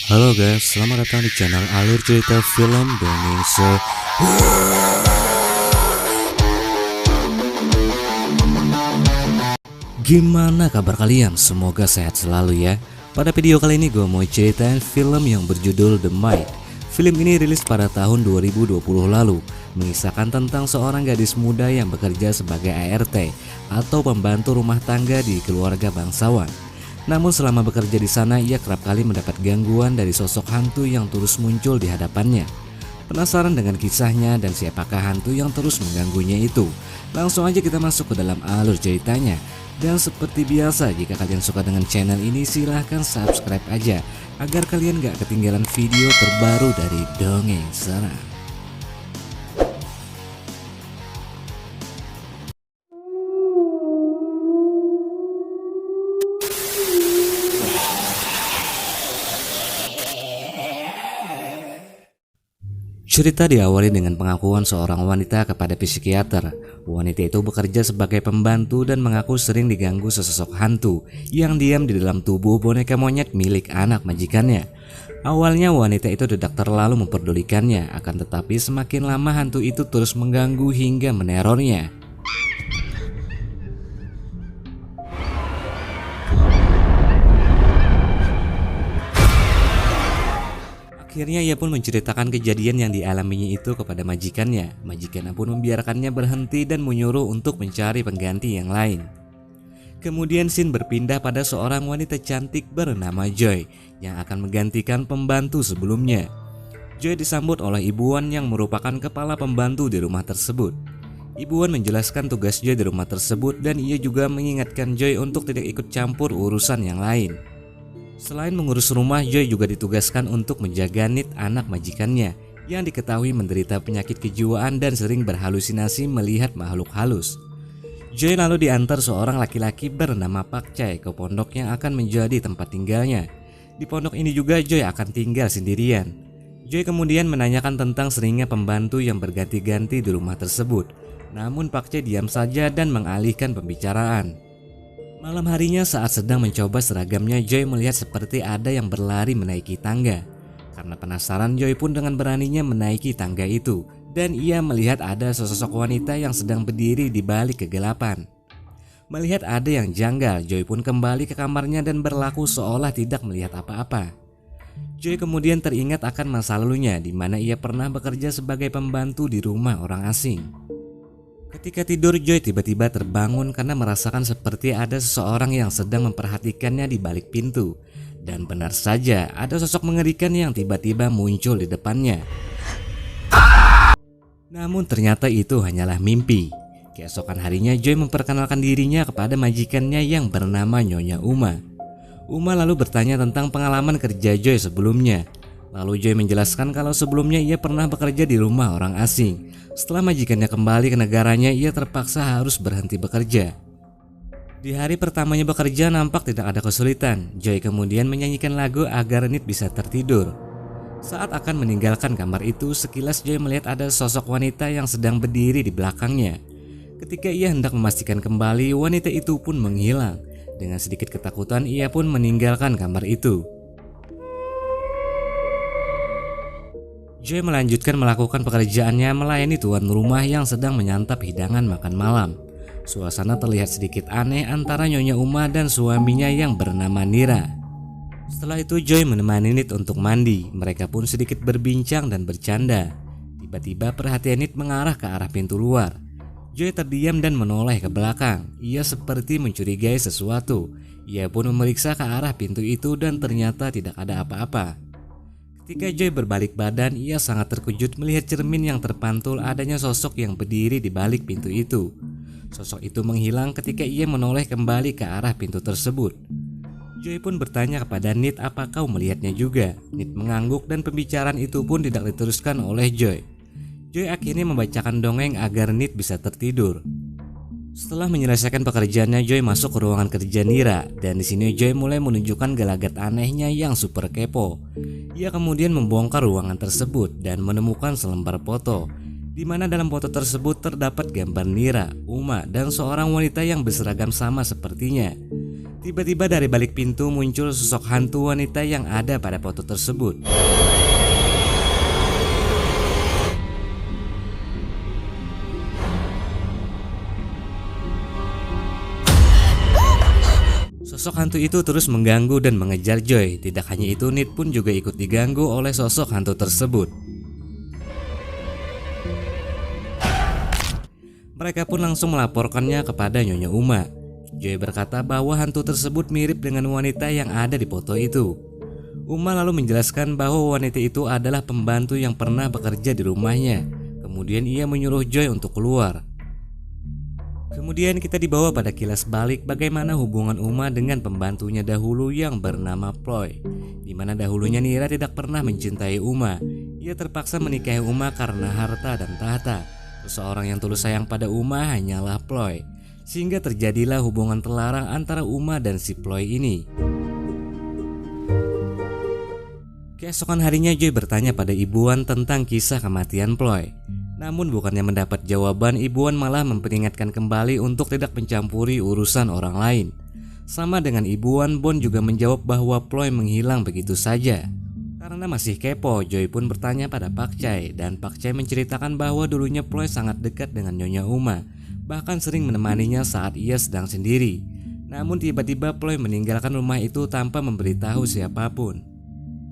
Halo guys, selamat datang di channel Alur Cerita Film Dongeng Gimana kabar kalian? Semoga sehat selalu ya. Pada video kali ini gue mau ceritain film yang berjudul The Maid. Film ini rilis pada tahun 2020 lalu, mengisahkan tentang seorang gadis muda yang bekerja sebagai ART atau pembantu rumah tangga di keluarga bangsawan. Namun selama bekerja di sana, ia kerap kali mendapat gangguan dari sosok hantu yang terus muncul di hadapannya. Penasaran dengan kisahnya dan siapakah hantu yang terus mengganggunya itu? Langsung aja kita masuk ke dalam alur ceritanya. Dan seperti biasa, jika kalian suka dengan channel ini, silahkan subscribe aja agar kalian gak ketinggalan video terbaru dari Dongeng Seram. Cerita diawali dengan pengakuan seorang wanita kepada psikiater. Wanita itu bekerja sebagai pembantu dan mengaku sering diganggu sesosok hantu yang diam di dalam tubuh boneka monyet milik anak majikannya. Awalnya wanita itu tidak terlalu memperdulikannya, akan tetapi semakin lama hantu itu terus mengganggu hingga menerornya. Akhirnya ia pun menceritakan kejadian yang dialaminya itu kepada majikannya. Majikannya pun membiarkannya berhenti dan menyuruh untuk mencari pengganti yang lain. Kemudian scene berpindah pada seorang wanita cantik bernama Joy yang akan menggantikan pembantu sebelumnya. Joy disambut oleh Ibu Wan yang merupakan kepala pembantu di rumah tersebut. Ibu Wan menjelaskan tugas Joy di rumah tersebut dan ia juga mengingatkan Joy untuk tidak ikut campur urusan yang lain. Selain mengurus rumah, Joy juga ditugaskan untuk menjaga Nit, anak majikannya yang diketahui menderita penyakit kejiwaan dan sering berhalusinasi melihat makhluk halus. Joy lalu diantar seorang laki-laki bernama Pak Chai ke pondok yang akan menjadi tempat tinggalnya. Di pondok ini juga Joy akan tinggal sendirian. Joy kemudian menanyakan tentang seringnya pembantu yang berganti-ganti di rumah tersebut. Namun Pak Chai diam saja dan mengalihkan pembicaraan. Malam harinya saat sedang mencoba seragamnya, Joy melihat seperti ada yang berlari menaiki tangga. Karena penasaran, Joy pun dengan beraninya menaiki tangga itu. Dan ia melihat ada sesosok wanita yang sedang berdiri di balik kegelapan. Melihat ada yang janggal, Joy pun kembali ke kamarnya dan berlaku seolah tidak melihat apa-apa. Joy kemudian teringat akan masa lalunya di mana ia pernah bekerja sebagai pembantu di rumah orang asing. Ketika tidur, Joy tiba-tiba terbangun karena merasakan seperti ada seseorang yang sedang memperhatikannya di balik pintu. Dan benar saja, ada sosok mengerikan yang tiba-tiba muncul di depannya. Namun ternyata itu hanyalah mimpi. Keesokan harinya, Joy memperkenalkan dirinya kepada majikannya yang bernama Nyonya Uma. Uma lalu bertanya tentang pengalaman kerja Joy sebelumnya. Lalu Joy menjelaskan kalau sebelumnya ia pernah bekerja di rumah orang asing. Setelah majikannya kembali ke negaranya, ia terpaksa harus berhenti bekerja. Di hari pertamanya bekerja nampak tidak ada kesulitan. Joy kemudian menyanyikan lagu agar Nit bisa tertidur. Saat akan meninggalkan kamar itu, sekilas Joy melihat ada sosok wanita yang sedang berdiri di belakangnya. Ketika ia hendak memastikan kembali, wanita itu pun menghilang. Dengan sedikit ketakutan, ia pun meninggalkan kamar itu. Joy melanjutkan melakukan pekerjaannya melayani tuan rumah yang sedang menyantap hidangan makan malam. Suasana terlihat sedikit aneh antara Nyonya Uma dan suaminya yang bernama Nira. Setelah itu Joy menemani Nit untuk mandi. Mereka pun sedikit berbincang dan bercanda. Tiba-tiba perhatian Nit mengarah ke arah pintu luar. Joy terdiam dan menoleh ke belakang. Ia seperti mencurigai sesuatu. Ia pun memeriksa ke arah pintu itu dan ternyata tidak ada apa-apa. Ketika Joy berbalik badan, ia sangat terkejut melihat cermin yang terpantul adanya sosok yang berdiri di balik pintu itu. Sosok itu menghilang ketika ia menoleh kembali ke arah pintu tersebut. Joy pun bertanya kepada Nit apa kau melihatnya juga. Nit mengangguk dan pembicaraan itu pun tidak diteruskan oleh Joy. Joy akhirnya membacakan dongeng agar Nit bisa tertidur. Setelah menyelesaikan pekerjaannya, Joy masuk ke ruangan kerja Nira dan di sini Joy mulai menunjukkan gelagat anehnya yang super kepo. Ia kemudian membongkar ruangan tersebut dan menemukan selembar foto, di mana dalam foto tersebut terdapat gambar Nira, Uma, dan seorang wanita yang berseragam sama sepertinya. Tiba-tiba dari balik pintu muncul sosok hantu wanita yang ada pada foto tersebut. Sosok hantu itu terus mengganggu dan mengejar Joy. Tidak hanya itu, Nit pun juga ikut diganggu oleh sosok hantu tersebut. Mereka pun langsung melaporkannya kepada Nyonya Uma. Joy berkata bahwa hantu tersebut mirip dengan wanita yang ada di foto itu. Uma lalu menjelaskan bahwa wanita itu adalah pembantu yang pernah bekerja di rumahnya. Kemudian ia menyuruh Joy untuk keluar. Kemudian kita dibawa pada kilas balik bagaimana hubungan Uma dengan pembantunya dahulu yang bernama Ploy, di mana dahulunya Nira tidak pernah mencintai Uma. Ia terpaksa menikahi Uma karena harta dan tahta. Seseorang yang tulus sayang pada Uma hanyalah Ploy, sehingga terjadilah hubungan terlarang antara Uma dan si Ploy ini. Keesokan harinya Joy bertanya pada Ibuan tentang kisah kematian Ploy. Namun bukannya mendapat jawaban, Ibuan malah memperingatkan kembali untuk tidak mencampuri urusan orang lain. Sama dengan Ibuan, Bon juga menjawab bahwa Ploy menghilang begitu saja. Karena masih kepo, Joy pun bertanya pada Pak Chai, dan Pak Chai menceritakan bahwa dulunya Ploy sangat dekat dengan Nyonya Uma, bahkan sering menemaninya saat ia sedang sendiri. Namun tiba-tiba Ploy meninggalkan rumah itu tanpa memberitahu siapapun.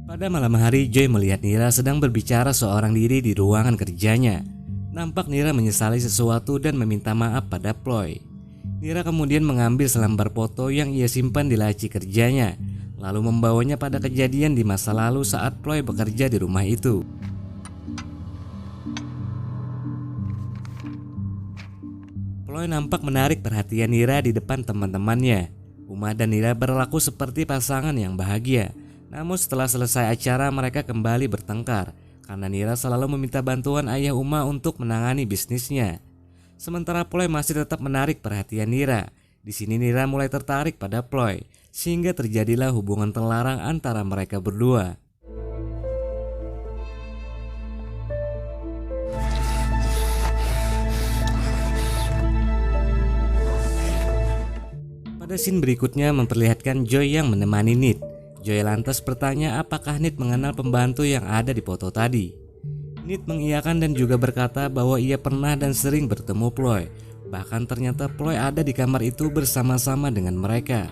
Pada malam hari, Joy melihat Nira sedang berbicara seorang diri di ruangan kerjanya. Nampak Nira menyesali sesuatu dan meminta maaf pada Ploy. Nira kemudian mengambil selembar foto yang ia simpan di laci kerjanya, lalu membawanya pada kejadian di masa lalu saat Ploy bekerja di rumah itu. Ploy nampak menarik perhatian Nira di depan teman-temannya. Uma dan Nira berlaku seperti pasangan yang bahagia. Namun setelah selesai acara mereka kembali bertengkar karena Nira selalu meminta bantuan ayah Uma untuk menangani bisnisnya. Sementara Ploy masih tetap menarik perhatian Nira. Di sini Nira mulai tertarik pada Ploy, sehingga terjadilah hubungan terlarang antara mereka berdua. Pada scene berikutnya memperlihatkan Joy yang menemani Nit. Joy lantas bertanya apakah Nit mengenal pembantu yang ada di foto tadi. Nit mengiyakan dan juga berkata bahwa ia pernah dan sering bertemu Ploy. Bahkan ternyata Ploy ada di kamar itu bersama-sama dengan mereka.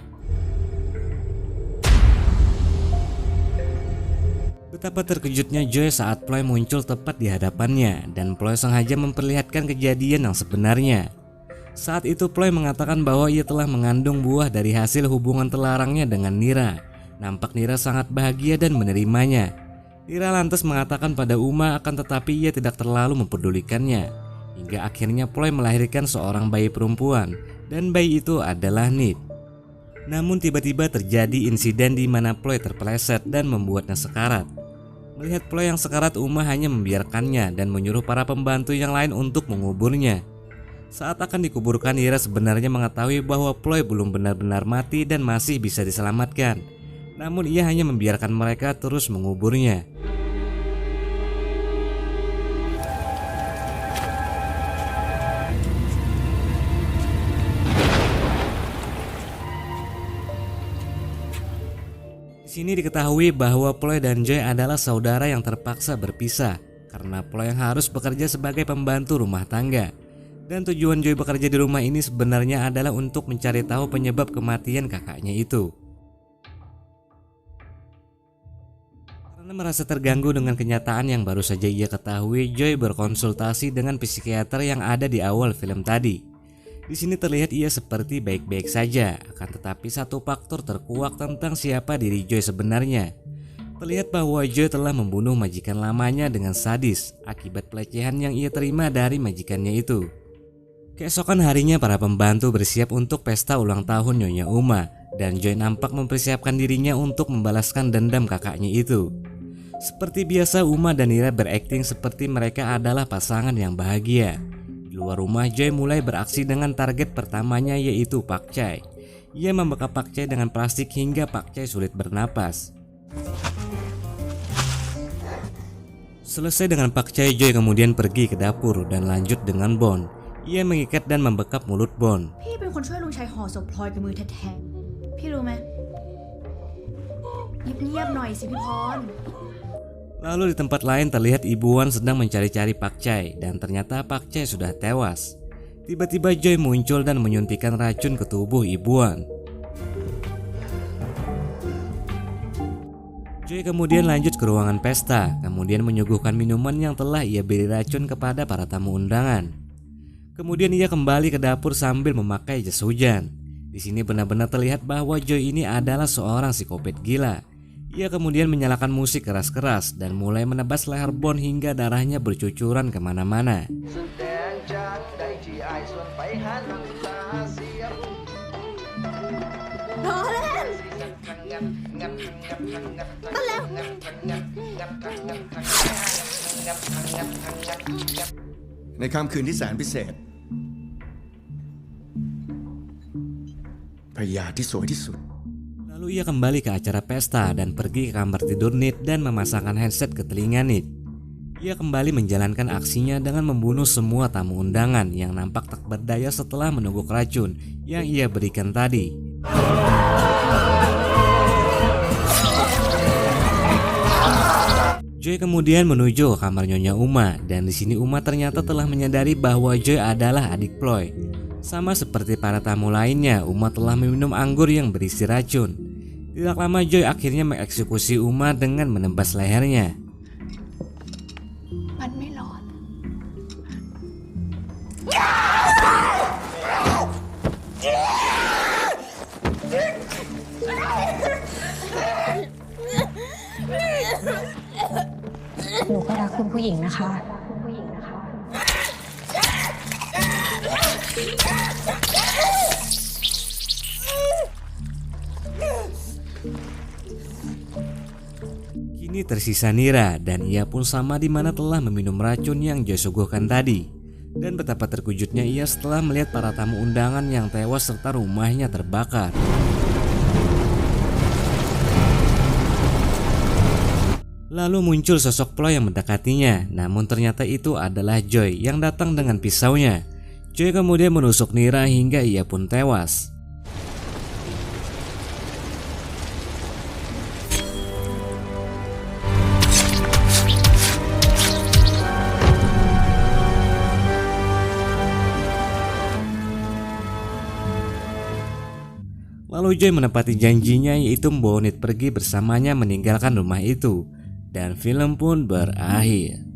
Betapa terkejutnya Joy saat Ploy muncul tepat di hadapannya, dan Ploy sengaja memperlihatkan kejadian yang sebenarnya. Saat itu Ploy mengatakan bahwa ia telah mengandung buah dari hasil hubungan terlarangnya dengan Nira. Nampak Nira sangat bahagia dan menerimanya. Nira lantas mengatakan pada Uma akan tetapi ia tidak terlalu mempedulikannya. Hingga akhirnya Ploy melahirkan seorang bayi perempuan, dan bayi itu adalah Nit. Namun tiba-tiba terjadi insiden di mana Ploy terpeleset dan membuatnya sekarat. Melihat Ploy yang sekarat, Uma hanya membiarkannya dan menyuruh para pembantu yang lain untuk menguburnya. Saat akan dikuburkan, Nira sebenarnya mengetahui bahwa Ploy belum benar-benar mati dan masih bisa diselamatkan. Namun ia hanya membiarkan mereka terus menguburnya. Di sini diketahui bahwa Ploy dan Joy adalah saudara yang terpaksa berpisah karena Ploy yang harus bekerja sebagai pembantu rumah tangga. Dan tujuan Joy bekerja di rumah ini sebenarnya adalah untuk mencari tahu penyebab kematian kakaknya itu. Karena merasa terganggu dengan kenyataan yang baru saja ia ketahui, Joy berkonsultasi dengan psikiater yang ada di awal film tadi. Di sini terlihat ia seperti baik-baik saja, akan tetapi satu faktor terkuak tentang siapa diri Joy sebenarnya. Terlihat bahwa Joy telah membunuh majikan lamanya dengan sadis akibat pelecehan yang ia terima dari majikannya itu. Keesokan harinya para pembantu bersiap untuk pesta ulang tahun Nyonya Uma, dan Joy nampak mempersiapkan dirinya untuk membalaskan dendam kakaknya itu. Seperti biasa, Uma dan Nira berakting seperti mereka adalah pasangan yang bahagia. Di luar rumah, Joy mulai beraksi dengan target pertamanya, yaitu Pak Chai. Ia membekap Pak Chai dengan plastik hingga Pak Chai sulit bernapas. Selesai dengan Pak Chai, Joy kemudian pergi ke dapur dan lanjut dengan Bon. Ia mengikat dan membekap mulut Bon. พี่รู้ไหมเงียบๆหน่อยสิพี่พร Lalu di tempat lain terlihat Ibu Wan sedang mencari-cari Pak Chai dan ternyata Pak Chai sudah tewas. Tiba-tiba Joy muncul dan menyuntikkan racun ke tubuh Ibu Wan. Joy kemudian lanjut ke ruangan pesta, kemudian menyuguhkan minuman yang telah ia beri racun kepada para tamu undangan. Kemudian ia kembali ke dapur sambil memakai jas hujan. Di sini benar-benar terlihat bahwa Joy ini adalah seorang psikopat gila. Ia kemudian menyalakan musik keras-keras dan mulai menebas leher Bon hingga darahnya bercucuran kemana-mana.ในค่ำคืนที่แสนพิเศษภรรยาที่สวยที่สุด Lalu ia kembali ke acara pesta dan pergi ke kamar tidur Nit dan memasangkan headset ke telinga Nit. Ia kembali menjalankan aksinya dengan membunuh semua tamu undangan yang nampak tak berdaya setelah menuguk racun yang ia berikan tadi. Joy kemudian menuju ke kamar Nyonya Uma dan di sini Uma ternyata telah menyadari bahwa Joy adalah adik Ploy. Sama seperti para tamu lainnya, Uma telah meminum anggur yang berisi racun. Tidak lama Joy akhirnya mengeksekusi Uma dengan menebas lehernya. มันไม่รอด หนูก็รักคุณผู้หญิงนะคะ Kini tersisa Nira dan ia pun sama di mana telah meminum racun yang Joy suguhkan tadi. Dan betapa terkejutnya ia setelah melihat para tamu undangan yang tewas serta rumahnya terbakar. Lalu muncul sosok Ploy yang mendekatinya, namun ternyata itu adalah Joy yang datang dengan pisaunya. Joy kemudian menusuk Nira hingga ia pun tewas. Lalu Joy menepati janjinya yaitu membawa Nit pergi bersamanya meninggalkan rumah itu. Dan film pun berakhir.